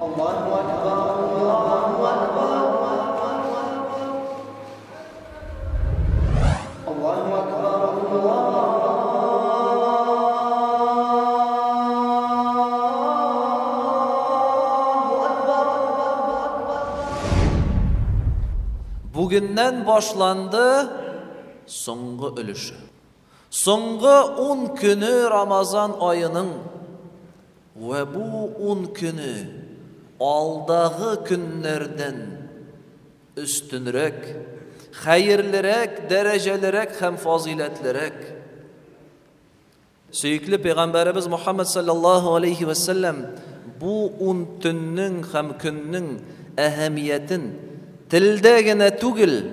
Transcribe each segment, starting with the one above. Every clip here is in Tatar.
Allahu akbar, Allahu akbar, Allahu akbar, Bugünden başlandı soңғы ülüşü. Soңғы 10 günü Ramazan ayının ve bu 10 günü alдағы günlerden üstünrek, hayırlırek, derecelerek hem faziletlerek. Süykli Peygamberimiz Muhammed sallallahu aleyhi ve sellem bu 10 tünün hem günün ehemiyetin tilde gene tugil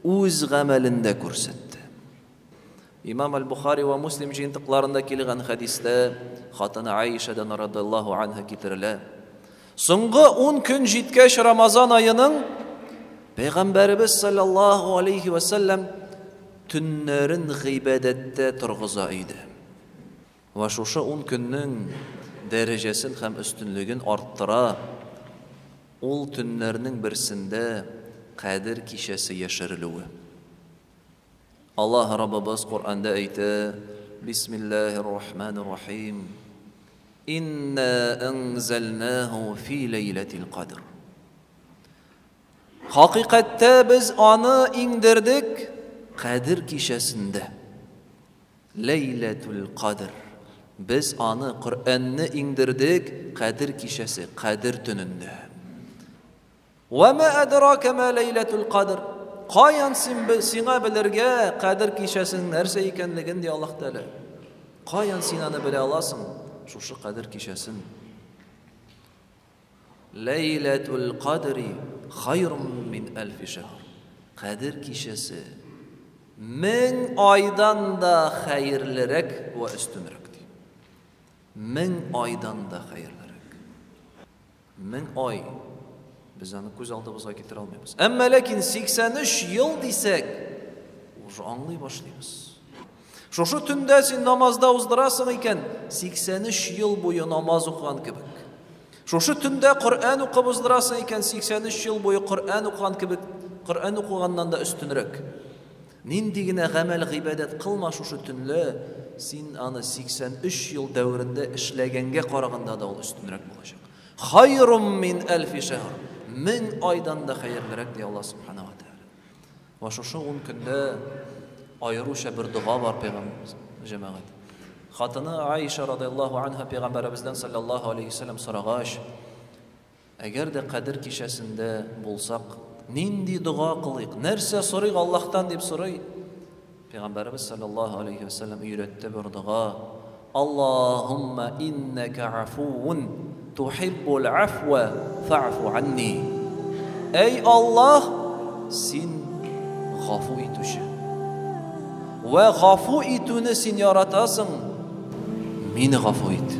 uz gamelinde körsetdi. İmam al-Bukhari ve Muslim jeyintiqlarında kelgan hadiste xatını Aişa'dan radıyallahu anha kitirile. Soңғы 10 gün jitkeş Ramazan ayının Peygamberimiz sallallahu aleyhi ve sellem tünlerin gıybedette turğuza idi. Ve şuşu 10 günün derecesin hem üstünlüğün arttıra. Ol tünlerinin birisinde Kadir kişesi yaşarılığı. Allah Rabbimiz Kur'an'da ayeti Bismillahirrahmanirrahim. İnna enzelnahu fi leyletil qadr. Hakikatte biz onu indirdik Kadir kişesinde. Leyletul qadr. Biz onu Kur'an'ı indirdik Kadir kişesi, Kadir tününde. وَمَا أَدْرَاكَ مَا لَيْلَةُ الْقَدْرِ Qayan sina bilirge Kadir kişesinin nerse ikenligin diye Allah Teala. Qayan sinanı bile alasın. Şu Kadir kişesin. Leyletul qadri hayrun min elfi şehr. Kadir kişesi 1000 aydan da hayırlırek ve üstünrek. 1000 aydan da hayırlırek. 1000 ay. Biz onu göz aldığımıza getire almayız. Ama lakin 83 yıl desek, o anlay başlayız. Şu tünde sen namazda uzdırasın iken 83 yıl boyu namaz okuyan gibi. Şu tünde Kur'an okup uzdırasın iken 83 yıl boyu Kur'an okuyan gibi, Kur'an okuyandan da üstünrek. Nindigine gamel gıibadet kılma şu tünle, sen onu 83 yıl devrinde işlegenge qaraganda da ol üstünrek olacak. Hayrun min elfi şehr. 1000 aydan da hayırlırek diye Allah subhanahu wa ta'ala. Ve şu 10 günde ayrışa bir dua var Peygamberimiz cemaat. Xatını Aişa radıyallahu anha Peygamberimizden sallallahu aleyhi ve sellem soragaş. Eğer de Kadir kişesinde bulsak, nindi dua kılayık, nerse sorayık Allah'tan deyip sorayık. Peygamberimiz sallallahu aleyhi ve sellem öğretti bir dua. Allahümme inneke afuvun tuhibbul afwa fa'fu anni. Ey Allah, sen gafu etuşu. Ve gafu etunu sen yaratasın. Meni gafu et.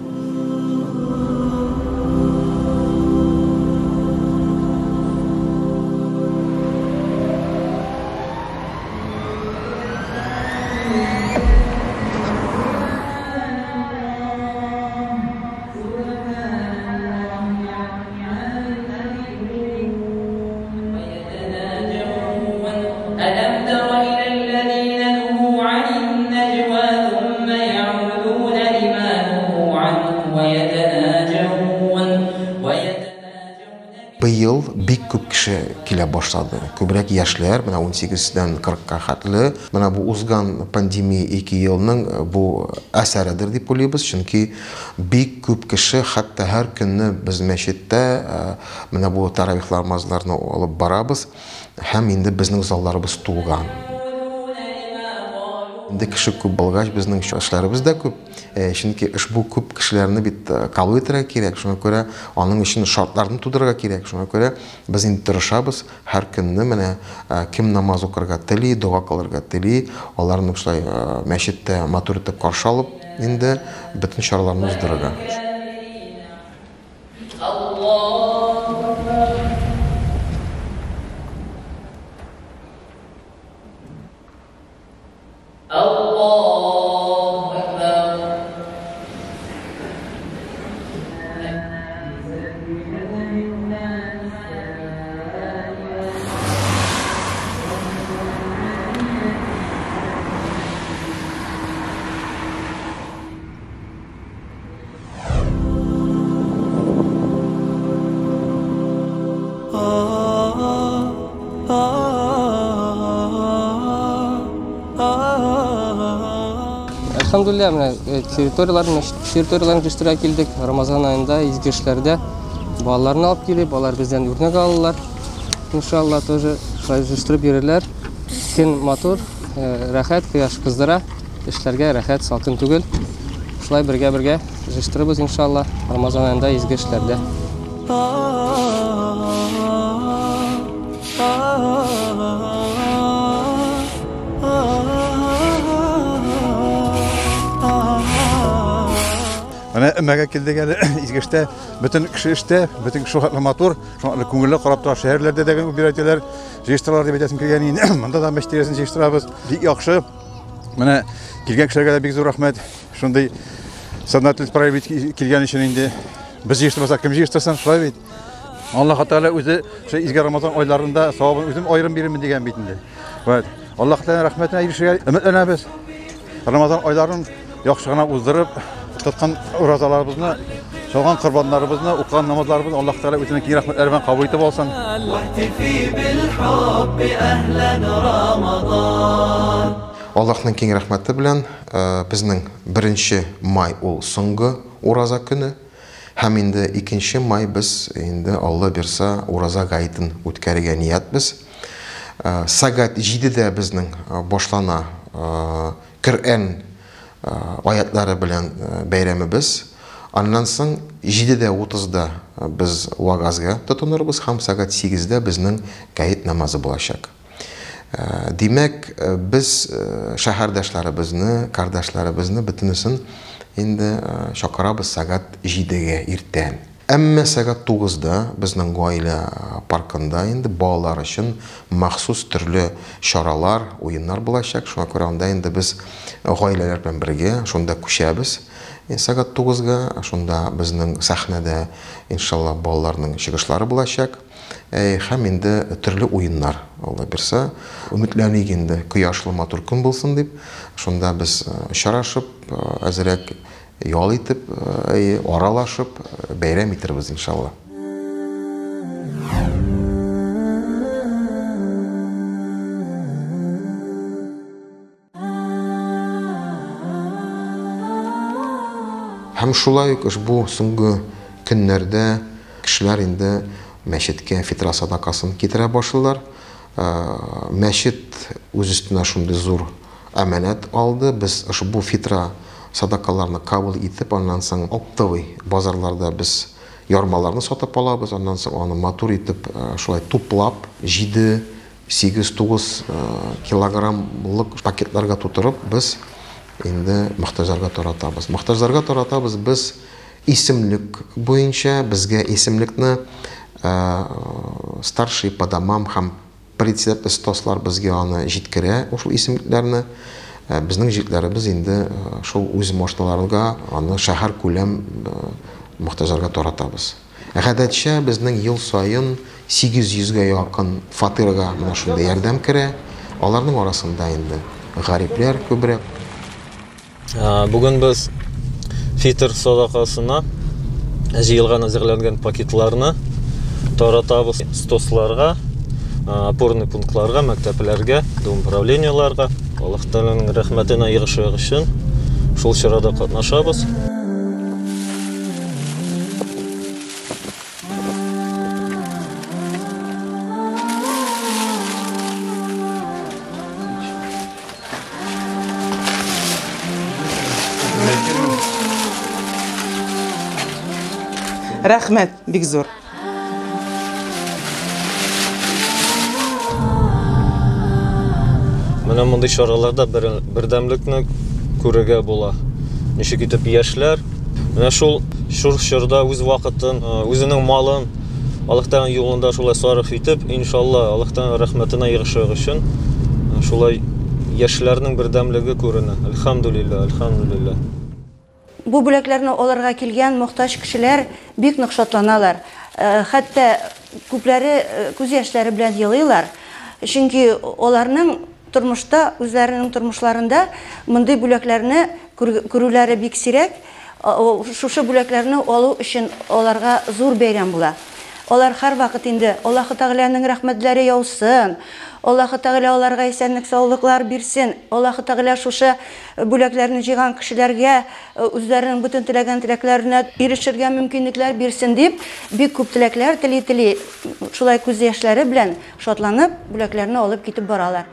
Быйыл бик күп кеше килә башлады. Күбрәк яшьләр, менә 18-дән 40-ка хәтле. Менә бу узган пандемия 2 елның бу әсәридер дип уйлыйбыз, чөнки бик күп кеше хәтта һәр көнне без мәчеттә менә бу таравих намазларны алып барабыз, һәм инде безнең залларыбыз тулган. Инде кеше күп булгач, безнең эшләребез дә күп. Чөнки бу күп кешеләрне бит кабул итәргә кирәк. Шуңа күрә аның өчен шартларны тудырырга кирәк. Шуңа күрә без инде тырышабыз һәр көнне менә кем намаз укырга тели, дуа кылырга тели, аларны шулай мәчеттә матур итеп каршы алып, инде бөтен чараларны уздырырга. Elhamdülillah, terриторияларын җыштыра килдек. Рамазан айында изге эшләрдә балаларны алып килеп, алар бездән үрнәк алалар. Иншалла, тоже шулай җыштырып йөрерләр. Көн матур, рәхәт, кояш кыздыра, эшләргә рәхәт, салкын түгел. Шулай бергә җыштырыбыз иншалла Рамазан айында изге эшләрдә. Ana əməyə kildik әле izgeçtə bütün kişi iştə, bütün kişi matur, şunlar күңелле карап тора шәһәрләрдә дәгән операцияләр җыштыралар дип әйтәсем килгән инде. Монда да мәчетләрен җыштырабыз. Бик яхшы. Менә килгән кешеләргә дә бик зур рәхмәт. Шундый сәнәтле проект килгән өчен инде без җыштырсак кем җыштырсын, шулай бит. Аллаһ Тәгалә үзе шул изге Рамазан айларында савабын үзем аерым бирәмен дигән бит инде. Вот. Аллаһ Тәгалә рәхмәтенә ирешергә өметләнәбез. Рамазан айларын яхшы гына уздырып Tutkan uğrazalarımızı, çalgan kurbanlarımızı, okuyan namazlarımızı Allah Teala özünün ki rahmetleri ben kabul edip olsun. Allah'ın keng rahmeti bilen bizning 1 may ol soңгы uğraza günü. Hem indi 2 may biz indi Allah bersa uğraza gayetini ötkərigə niyetmiz. Saat 7'de bizning boşlana Kur'an ayatlari bilan bayramimiz. Ondan so'ng 7:30da biz va'zga tutunurmiz, ham soat 8da bizning gayet namozi bo'lacak. Demak, biz shahardoshlarimizni, qardoshlarimizni bitinisin endi chaqiramiz soat 7ga ertan. Amma soat 9da bizning oila parkında endi bolalar uchun maxsus turli choralar, o'yinlar bo'lacak. Shunga ko'ra unda endi biz oilalar bilan birga shunda ko'shamiz. Soat 9ga shunda bizning sahnada inshaalloh bolalarning chiqishlari bo'lacak. Ham endi turli o'yinlar Alloh bersa, umidlanik endi quyoshli motor kun bo'lsin deb shunda biz uchrashib, azrak yol etib, oralashib bayram etirmiz inshaalloh. Hem şulay bu soңгы günlerde kişiler indi мәчеткә фитра садакасын китерә башлыйлар. Мәчет үз өстенә шундый зур әманәт алды. Без bu фитра sadakalarını kabul etip, ondan soң оптовый базарларда biz ярмаларны сатып алабыз. Ondan soң аны матур итеп, шулай туплап 7, 8, 9 килограммлык пакетларга тутырып, biz endi muhtojlarga taratamiz. Muhtojlarga taratamiz biz isimlik bo'yicha bizga isimlikni starший по домам ham председатель stoslar bizga аны җиткерә, ошол исемлекләрне bizning җитлекләребез endi шул үз машиналарга аны шәһәр күләм muhtojlarga таратабыз. Гадәтчә безнең ел саен 800-гә якын фатирга менә шунда ярдәм керә. Аларның арасында инде гарипләр күбрәк. Бүген без фитр садакасына җыелган әзерләнгән пакетларны таратабыз стосларга, опорный пунктларга, мәктәпләргә, управлениеларга. Аллаһ Тәгаләнең рәхмәтенә егышыгы өчен шул чарада катнашабыз. Рәхмәт, бик зур. Менә мондый чараларда бердәмлекне күрергә була. Ничек итеп яшьләр, менә шул чорда үз вакытын, үзенең малын Аллаһ Тәгалә юлында шулай сарыф итеп, иншалла Аллаһ Тәгалә рәхмәтенә егышыгы өчен шулай яшьләрнең бердәмлеге күренә. Әлхәмдүлиллаһ, әлхәмдүлиллаһ. Bu бүләкләрне аларга килгән мохтаҗ кешеләр бик нык шатланалар. Хәтта күпләре күз яшьләре белән елыйлар. Чөнки аларның тормышта, үзләренең тормышларында мондый бүләкләрне күрүләре бик сирәк. Шушы бүләкләрне алу өчен аларга зур бәйрәм була. Алар һәр вакыт инде Аллаһ Тәгаләнең рәхмәтләре яусын. Аллаһы Тәгалә аларга исәнлек, саулыклар бирсен. Аллаһы Тәгалә шушы бүләкләрне җыйган кешеләргә үзләренең бөтен теләгән теләкләренә ирешергә мөмкинлекләр бирсен дип, бик күп теләкләр тели шулай күз яшьләре белән шатланып бүләкләрне алып китеп баралар.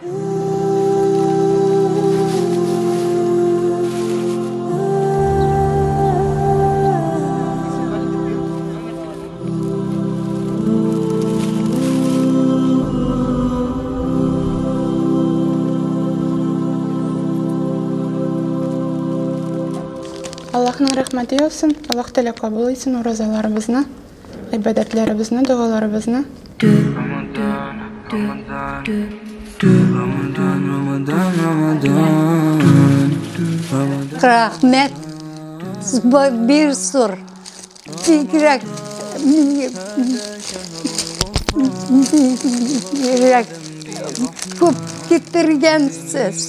Аллаһның рәхмәте яусын, Аллаһ Тәгалә кабул итсен уразаларыбызны, ибадәтләребезне, дуаларыбызны. Рәхмәт. Bir sur. Бигрәк күп китергәнсез.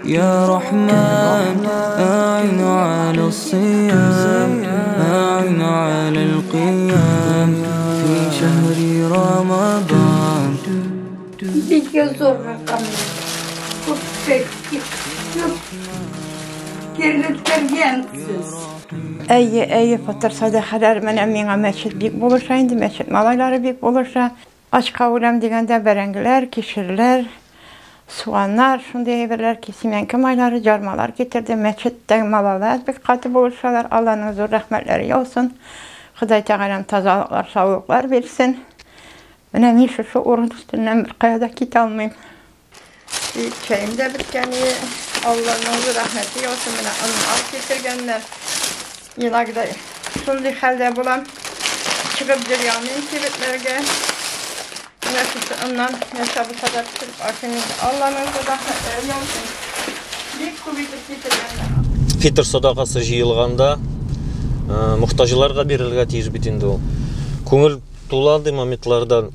يا رحمن أعن على الصيام أعن على القيام في شهر رمضان Бик зур рәкъәм. Күп китергәнсез. Әйе, фатыр садақалар менә миңа мәчет бик булыша инде, мәчет малайлары бик булыша. Ашка үләм дигәндә бәрәңгеләр, кишерләр, суаннар, шундый әйберләр, кисимәнке майлары, җармалар китерде. Мәчеттәге малайлар бик каты булышалар. Алланың зур рәхмәтләре яусын. Ходай Тәгалә тазалыклар, саулыклар бирсен. Менә мин шушы урын өстеннән бер кая китә алмыйм. Чәем дә биткән, Алланың зур рәхмәте яусын. Менә алып китергәннәр. Инагда шундый хәлдә булам. Чыгып җырлыйм кибетләргә. Менә шушы оннан яшәп кадәр Алланың зур рәхмәтләре яусын. Бик күп китергәннәр. Фитр садакасы җыелганда мохтаҗларга бирелергә тиеш бит инде ул. Күңел тулады моментларда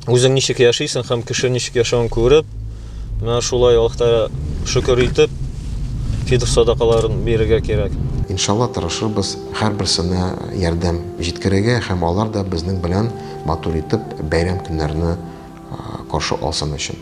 үзең ничек яшисең һәм кеше ничек яшавын күреп, менә шулай Аллаһка шөкер итеп фитр садакаларын бирергә кирәк. Иншалла тырышырбыз һәрберсенә ярдәм җиткерергә һәм алар да безнең белән матур итеп бәйрәм көннәрне каршы алсын өчен.